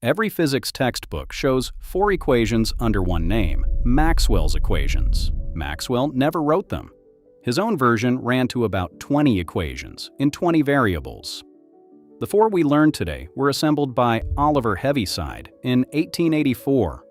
Every physics textbook shows 4 equations under one name, Maxwell's equations. Maxwell never wrote them. His own version ran to about 20 equations in 20 variables. The 4 we learned today were assembled by Oliver Heaviside in 1884.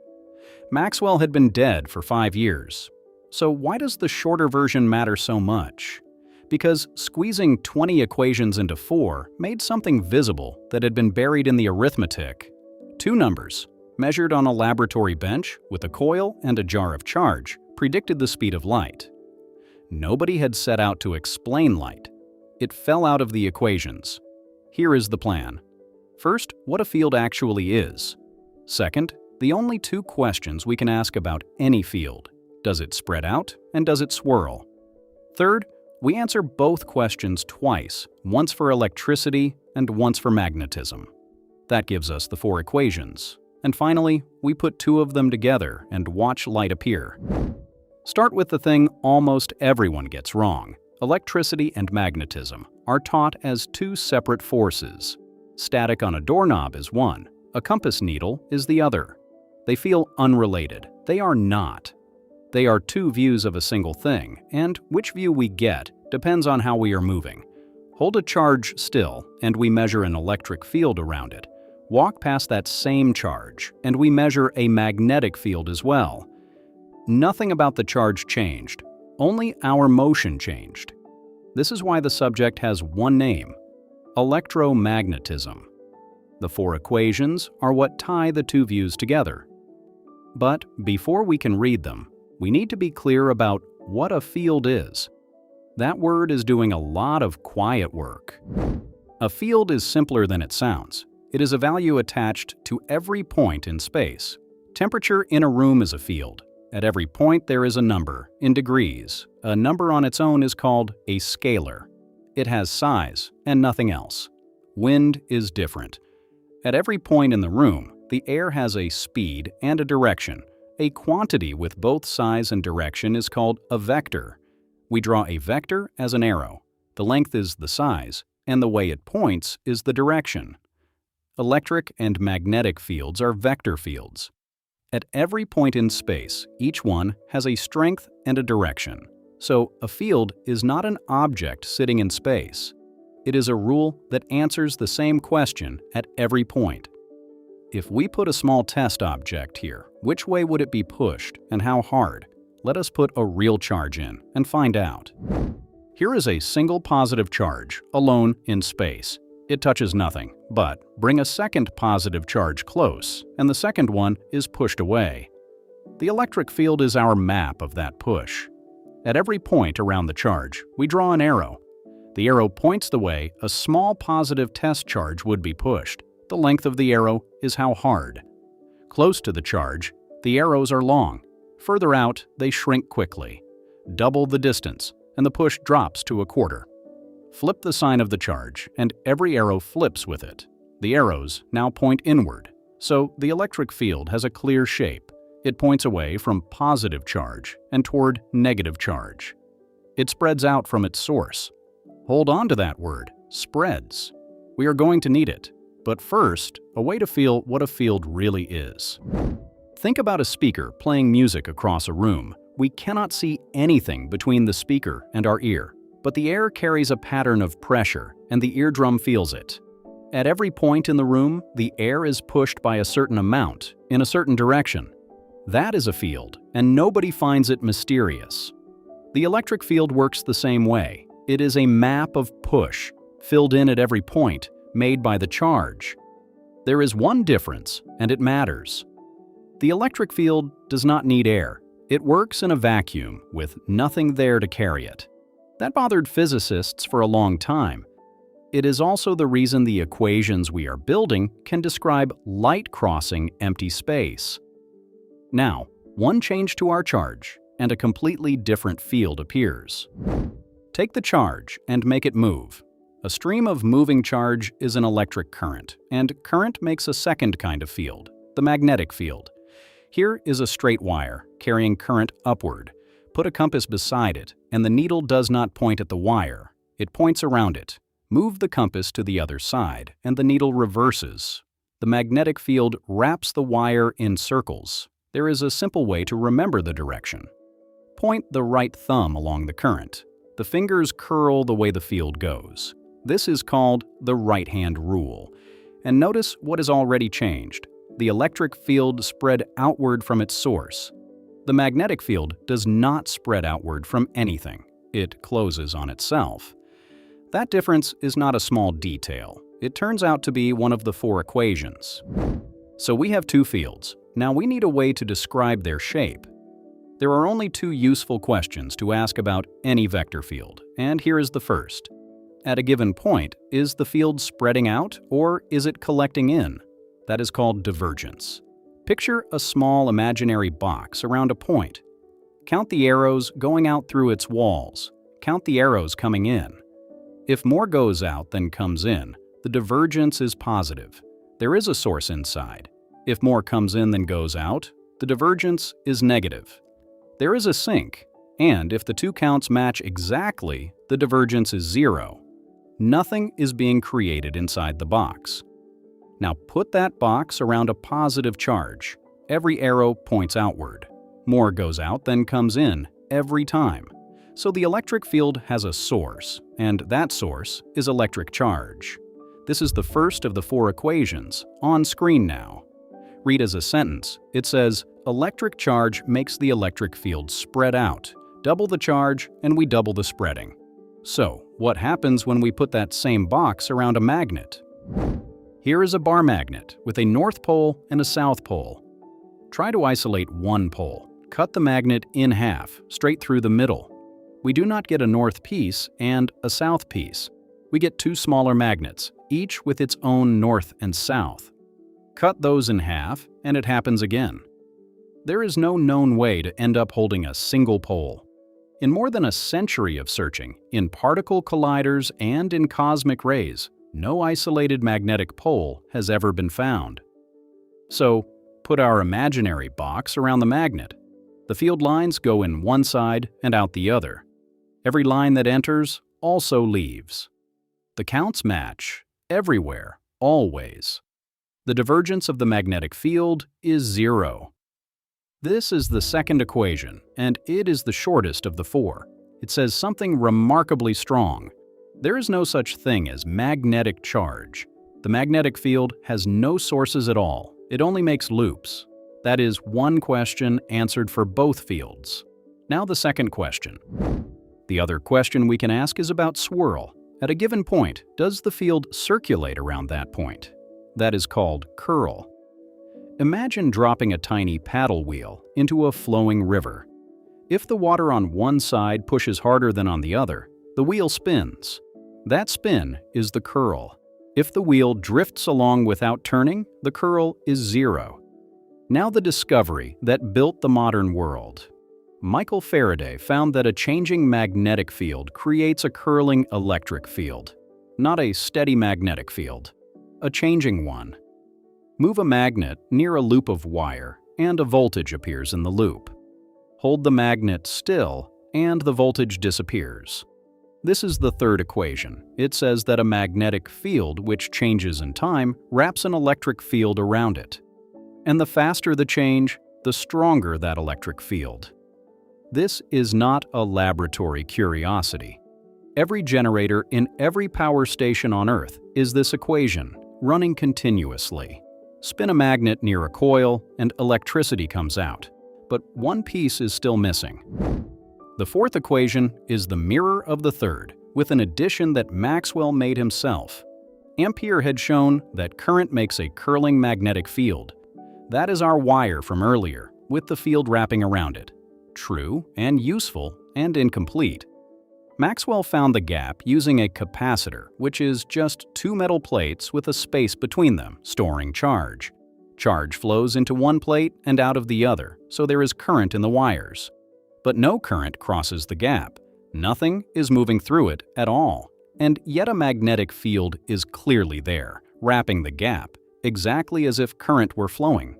Maxwell had been dead for 5 years. So why does the shorter version matter so much? Because squeezing 20 equations into 4 made something visible that had been buried in the arithmetic. 2 numbers, measured on a laboratory bench with a coil and a jar of charge, predicted the speed of light. Nobody had set out to explain light. It fell out of the equations. Here is the plan. First, what a field actually is. Second, the only 2 questions we can ask about any field. Does it spread out and does it swirl? Third, we answer both questions twice, once for electricity and once for magnetism. That gives us the 4 equations. And finally, we put 2 of them together and watch light appear. Start with the thing almost everyone gets wrong. Electricity and magnetism are taught as 2 separate forces. Static on a doorknob is one, a compass needle is the other. They feel unrelated. They are not. They are 2 views of a single thing, and which view we get depends on how we are moving. Hold a charge still, and we measure an electric field around it. Walk past that same charge, and we measure a magnetic field as well. Nothing about the charge changed. Only our motion changed. This is why the subject has one name, electromagnetism. The 4 equations are what tie the 2 views together. But before we can read them, we need to be clear about what a field is. That word is doing a lot of quiet work. A field is simpler than it sounds. It is a value attached to every point in space. Temperature in a room is a field. At every point there is a number, in degrees. A number on its own is called a scalar. It has size and nothing else. Wind is different. At every point in the room, the air has a speed and a direction. A quantity with both size and direction is called a vector. We draw a vector as an arrow. The length is the size, and the way it points is the direction. Electric and magnetic fields are vector fields. At every point in space, each one has a strength and a direction. So, a field is not an object sitting in space. It is a rule that answers the same question at every point. If we put a small test object here, which way would it be pushed and how hard? Let us put a real charge in and find out. Here is a single positive charge, alone in space. It touches nothing, but bring a second positive charge close, and the second one is pushed away. The electric field is our map of that push. At every point around the charge, we draw an arrow. The arrow points the way a small positive test charge would be pushed. The length of the arrow is how hard. Close to the charge, the arrows are long. Further out, they shrink quickly. Double the distance, and the push drops to a quarter. Flip the sign of the charge, and every arrow flips with it. The arrows now point inward, so the electric field has a clear shape. It points away from positive charge and toward negative charge. It spreads out from its source. Hold on to that word, spreads. We are going to need it. But first, a way to feel what a field really is. Think about a speaker playing music across a room. We cannot see anything between the speaker and our ear, but the air carries a pattern of pressure, and the eardrum feels it. At every point in the room, the air is pushed by a certain amount, in a certain direction. That is a field, and nobody finds it mysterious. The electric field works the same way. It is a map of push, filled in at every point, made by the charge. There is one difference, and it matters. The electric field does not need air. It works in a vacuum with nothing there to carry it. That bothered physicists for a long time. It is also the reason the equations we are building can describe light crossing empty space. Now, one change to our charge, and a completely different field appears. Take the charge and make it move. A stream of moving charge is an electric current, and current makes a second kind of field, the magnetic field. Here is a straight wire carrying current upward. Put a compass beside it, and the needle does not point at the wire. It points around it. Move the compass to the other side, and the needle reverses. The magnetic field wraps the wire in circles. There is a simple way to remember the direction. Point the right thumb along the current. The fingers curl the way the field goes. This is called the right-hand rule. And notice what has already changed. The electric field spread outward from its source. The magnetic field does not spread outward from anything. It closes on itself. That difference is not a small detail. It turns out to be one of the 4 equations. So we have 2 fields. Now we need a way to describe their shape. There are only 2 useful questions to ask about any vector field, and here is the first. At a given point, is the field spreading out or is it collecting in? That is called divergence. Picture a small imaginary box around a point. Count the arrows going out through its walls. Count the arrows coming in. If more goes out than comes in, the divergence is positive. There is a source inside. If more comes in than goes out, the divergence is negative. There is a sink, and if the 2 counts match exactly, the divergence is 0. Nothing is being created inside the box. Now put that box around a positive charge. Every arrow points outward. More goes out than comes in every time. So the electric field has a source, and that source is electric charge. This is the first of the 4 equations, on screen now. Read as a sentence. It says, electric charge makes the electric field spread out. Double the charge, and we double the spreading. So, what happens when we put that same box around a magnet? Here is a bar magnet with a north pole and a south pole. Try to isolate one pole. Cut the magnet in half, straight through the middle. We do not get a north piece and a south piece. We get 2 smaller magnets, each with its own north and south. Cut those in half, and it happens again. There is no known way to end up holding a single pole. In more than a century of searching, in particle colliders and in cosmic rays, no isolated magnetic pole has ever been found. So, put our imaginary box around the magnet. The field lines go in one side and out the other. Every line that enters also leaves. The counts match, everywhere, always. The divergence of the magnetic field is 0. This is the second equation, and it is the shortest of the 4. It says something remarkably strong. There is no such thing as magnetic charge. The magnetic field has no sources at all. It only makes loops. That is one question answered for both fields. Now the second question. The other question we can ask is about swirl. At a given point, does the field circulate around that point? That is called curl. Imagine dropping a tiny paddle wheel into a flowing river. If the water on one side pushes harder than on the other, the wheel spins. That spin is the curl. If the wheel drifts along without turning, the curl is 0. Now the discovery that built the modern world. Michael Faraday found that a changing magnetic field creates a curling electric field. Not a steady magnetic field, a changing one. Move a magnet near a loop of wire, and a voltage appears in the loop. Hold the magnet still, and the voltage disappears. This is the third equation. It says that a magnetic field which changes in time wraps an electric field around it. And the faster the change, the stronger that electric field. This is not a laboratory curiosity. Every generator in every power station on Earth is this equation, running continuously. Spin a magnet near a coil, and electricity comes out. But one piece is still missing. The fourth equation is the mirror of the third, with an addition that Maxwell made himself. Ampere had shown that current makes a curling magnetic field. That is our wire from earlier, with the field wrapping around it. True and useful and incomplete. Maxwell found the gap using a capacitor, which is just 2 metal plates with a space between them, storing charge. Charge flows into one plate and out of the other, so there is current in the wires. But no current crosses the gap. Nothing is moving through it at all. And yet a magnetic field is clearly there, wrapping the gap, exactly as if current were flowing.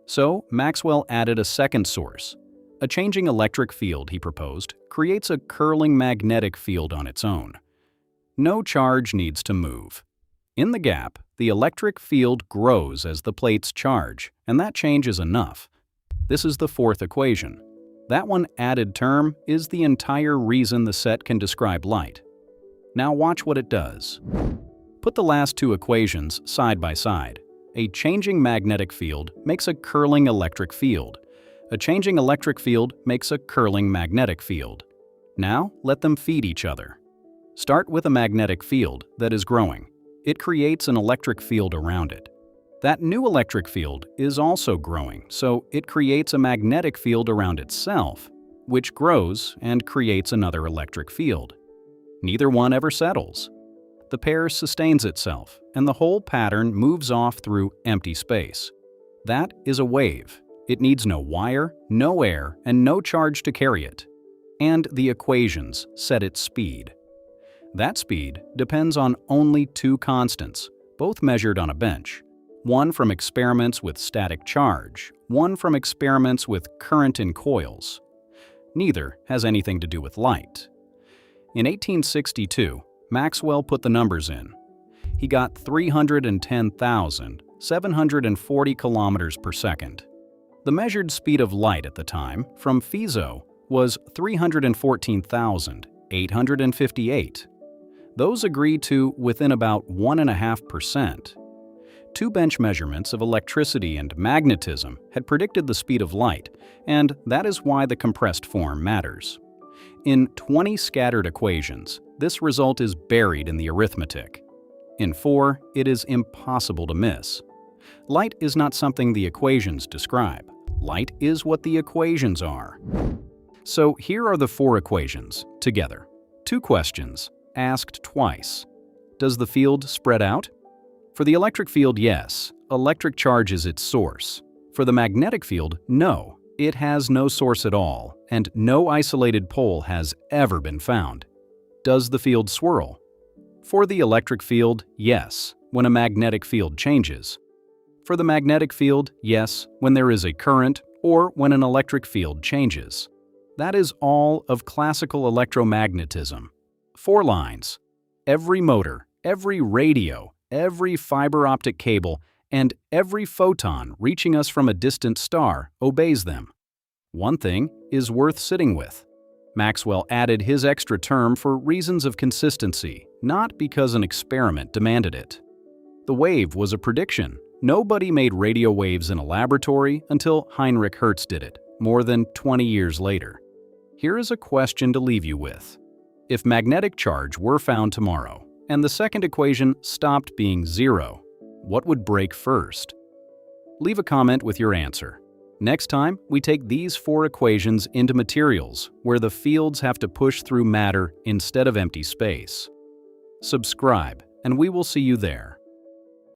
So Maxwell added a second source. A changing electric field, he proposed, creates a curling magnetic field on its own. No charge needs to move. In the gap, the electric field grows as the plates charge, and that change is enough. This is the fourth equation. That one added term is the entire reason the set can describe light. Now watch what it does. Put the last two equations side by side. A changing magnetic field makes a curling electric field. A changing electric field makes a curling magnetic field. Now let them feed each other. Start with a magnetic field that is growing. It creates an electric field around it. That new electric field is also growing, so it creates a magnetic field around itself, which grows and creates another electric field. Neither one ever settles. The pair sustains itself, and the whole pattern moves off through empty space. That is a wave. It needs no wire, no air, and no charge to carry it. And the equations set its speed. That speed depends on only two constants, both measured on a bench. One from experiments with static charge, one from experiments with current in coils. Neither has anything to do with light. In 1862, Maxwell put the numbers in. He got 310,740 kilometers per second. The measured speed of light at the time from Fizeau was 314,858. Those agree to within about 1.5%. Two bench measurements of electricity and magnetism had predicted the speed of light, and that is why the compressed form matters. In 20 scattered equations, this result is buried in the arithmetic. In 4, it is impossible to miss. Light is not something the equations describe. Light is what the equations are. So here are the 4 equations, together. 2 questions, asked twice. Does the field spread out? For the electric field, yes. Electric charge is its source. For the magnetic field, no. It has no source at all, and no isolated pole has ever been found. Does the field swirl? For the electric field, yes, when a magnetic field changes. For the magnetic field, yes, when there is a current or when an electric field changes. That is all of classical electromagnetism. 4 lines. Every motor, every radio, every fiber optic cable, and every photon reaching us from a distant star obeys them. One thing is worth sitting with. Maxwell added his extra term for reasons of consistency, not because an experiment demanded it. The wave was a prediction. Nobody made radio waves in a laboratory until Heinrich Hertz did it, more than 20 years later. Here is a question to leave you with. If magnetic charge were found tomorrow, and the second equation stopped being 0, what would break first? Leave a comment with your answer. Next time, we take these 4 equations into materials where the fields have to push through matter instead of empty space. Subscribe, and we will see you there.